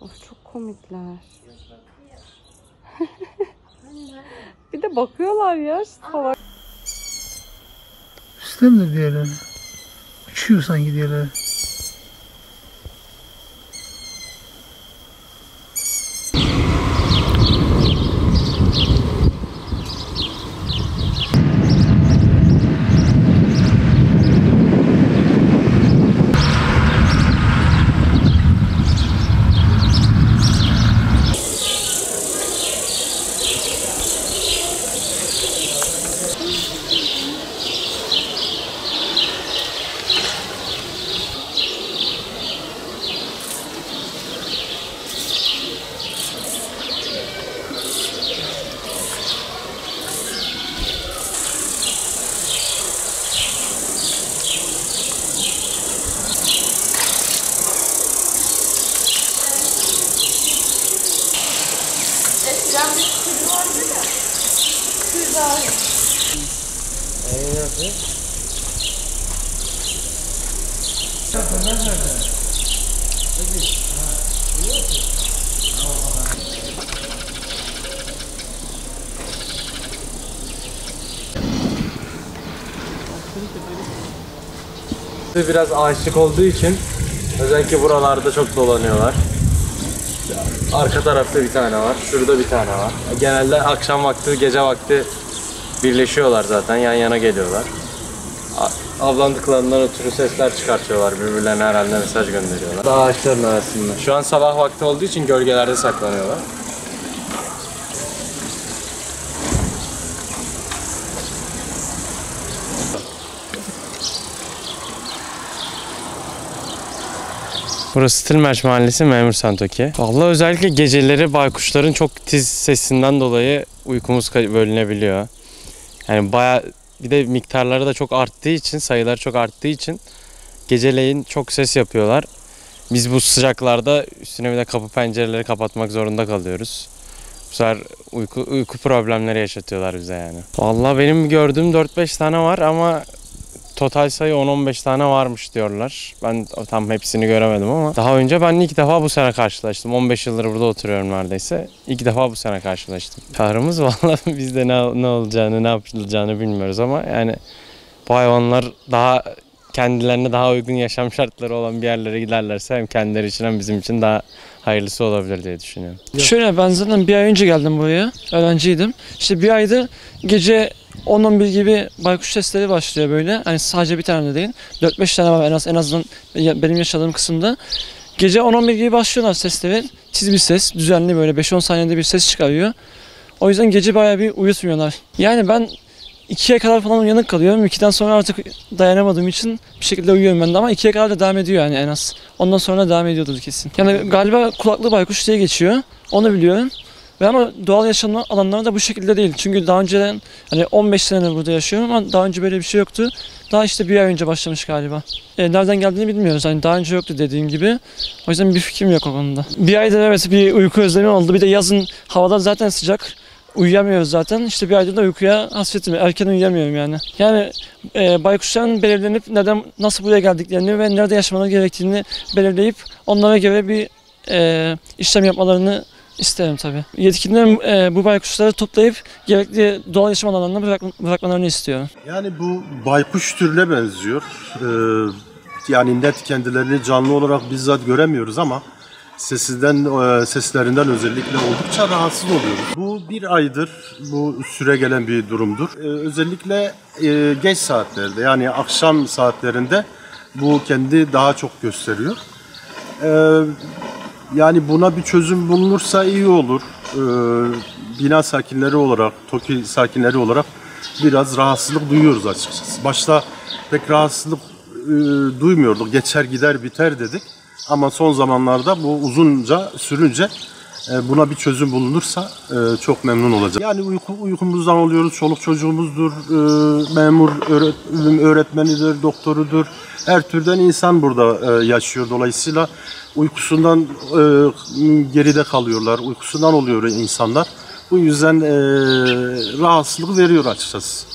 Of, çok komikler. Bir de bakıyorlar ya. Salak. Sistem de diğerleri. Uçuyor sanki diğerleri. Eskiden bir kır vardı da. Kır dağı. Nerede? Biraz ağaçlık olduğu için özellikle buralarda çok dolanıyorlar. Arka tarafta bir tane var, şurada bir tane var. Genelde akşam vakti, gece vakti birleşiyorlar zaten, yan yana geliyorlar. Avlandıklarından ötürü sesler çıkartıyorlar, birbirlerine herhalde mesaj gönderiyorlar. Daha ağaçların arasında. Şu an sabah vakti olduğu için gölgelerde saklanıyorlar. Burası Tilmerç Mahallesi, Memur Santoki. Vallahi özellikle geceleri baykuşların çok tiz sesinden dolayı uykumuz bölünebiliyor. Yani bayağı, bir de miktarları da çok arttığı için, sayıları çok arttığı için geceleyin çok ses yapıyorlar. Biz bu sıcaklarda üstüne bir de kapı pencereleri kapatmak zorunda kalıyoruz. Bu sefer uyku problemleri yaşatıyorlar bize yani. Vallahi benim gördüğüm 4-5 tane var ama total sayı 10-15 tane varmış diyorlar. Ben tam hepsini göremedim ama daha önce ben ilk defa bu sene karşılaştım. 15 yıldır burada oturuyorum neredeyse. İlk defa bu sene karşılaştım. Çağrımız vallahi bizde ne olacağını, ne yapılacağını bilmiyoruz ama yani bu hayvanlar daha kendilerine daha uygun yaşam şartları olan bir yerlere giderlerse hem kendileri için hem bizim için daha hayırlısı olabilir diye düşünüyorum. Şöyle, ben zaten bir ay önce geldim buraya. Öğrenciydim. İşte bir aydır gece 10-11 gibi baykuş sesleri başlıyor böyle. Hani sadece bir tane de değil. 4-5 tane var en azından benim yaşadığım kısımda. Gece 10-11 gibi başlıyorlar sesleri. Tiz bir ses, düzenli böyle 5-10 saniyede bir ses çıkarıyor. O yüzden gece bayağı bir uyutmuyorlar. Yani ben 2'ye kadar falan uyanık kalıyorum. 2'den sonra artık dayanamadığım için bir şekilde uyuyorum ben de ama 2'ye kadar da devam ediyor yani en az. Ondan sonra devam ediyordur kesin. Yani galiba kulaklı baykuş diye geçiyor. Onu biliyorum. Ve ama doğal yaşam alanları da bu şekilde değil. Çünkü daha önceden hani 15 senedir burada yaşıyorum ama daha önce böyle bir şey yoktu. Daha işte bir ay önce başlamış galiba. Nereden geldiğini bilmiyoruz. Hani daha önce yoktu dediğim gibi. O yüzden bir fikrim yok o konuda. Bir aydır evet bir uyku özlemi oldu. Bir de yazın havada zaten sıcak. Uyuyamıyoruz zaten. İşte bir aydır da uykuya hasretim. Erken uyuyamıyorum yani. Yani baykuşların belirlenip nasıl buraya geldiklerini ve nerede yaşamaları gerektiğini belirleyip onlara göre bir işlem yapmalarını isterim tabii. Yetkililerin bu baykuşları toplayıp gerekli doğal yaşam alanlarına bırakmalarını istiyorum. Yani bu baykuş türüne benziyor. Yani net kendilerini canlı olarak bizzat göremiyoruz ama seslerinden özellikle oldukça rahatsız oluyoruz. Bu bir aydır bu süre gelen bir durumdur. Özellikle geç saatlerde yani akşam saatlerinde bu kendi daha çok gösteriyor. Yani buna bir çözüm bulunursa iyi olur. Bina sakinleri olarak, TOKİ sakinleri olarak biraz rahatsızlık duyuyoruz açıkçası. Başta pek rahatsızlık duymuyorduk. Geçer gider biter dedik. Ama son zamanlarda bu uzunca sürünce buna bir çözüm bulunursa çok memnun olacağız. Yani uykumuzdan oluyoruz. Çoluk çocuğumuzdur, memur, öğretmenidir, doktorudur. Her türden insan burada yaşıyor. Dolayısıyla uykusundan geride kalıyorlar. Uykusundan oluyor insanlar. Bu yüzden rahatsızlık veriyor açıkçası.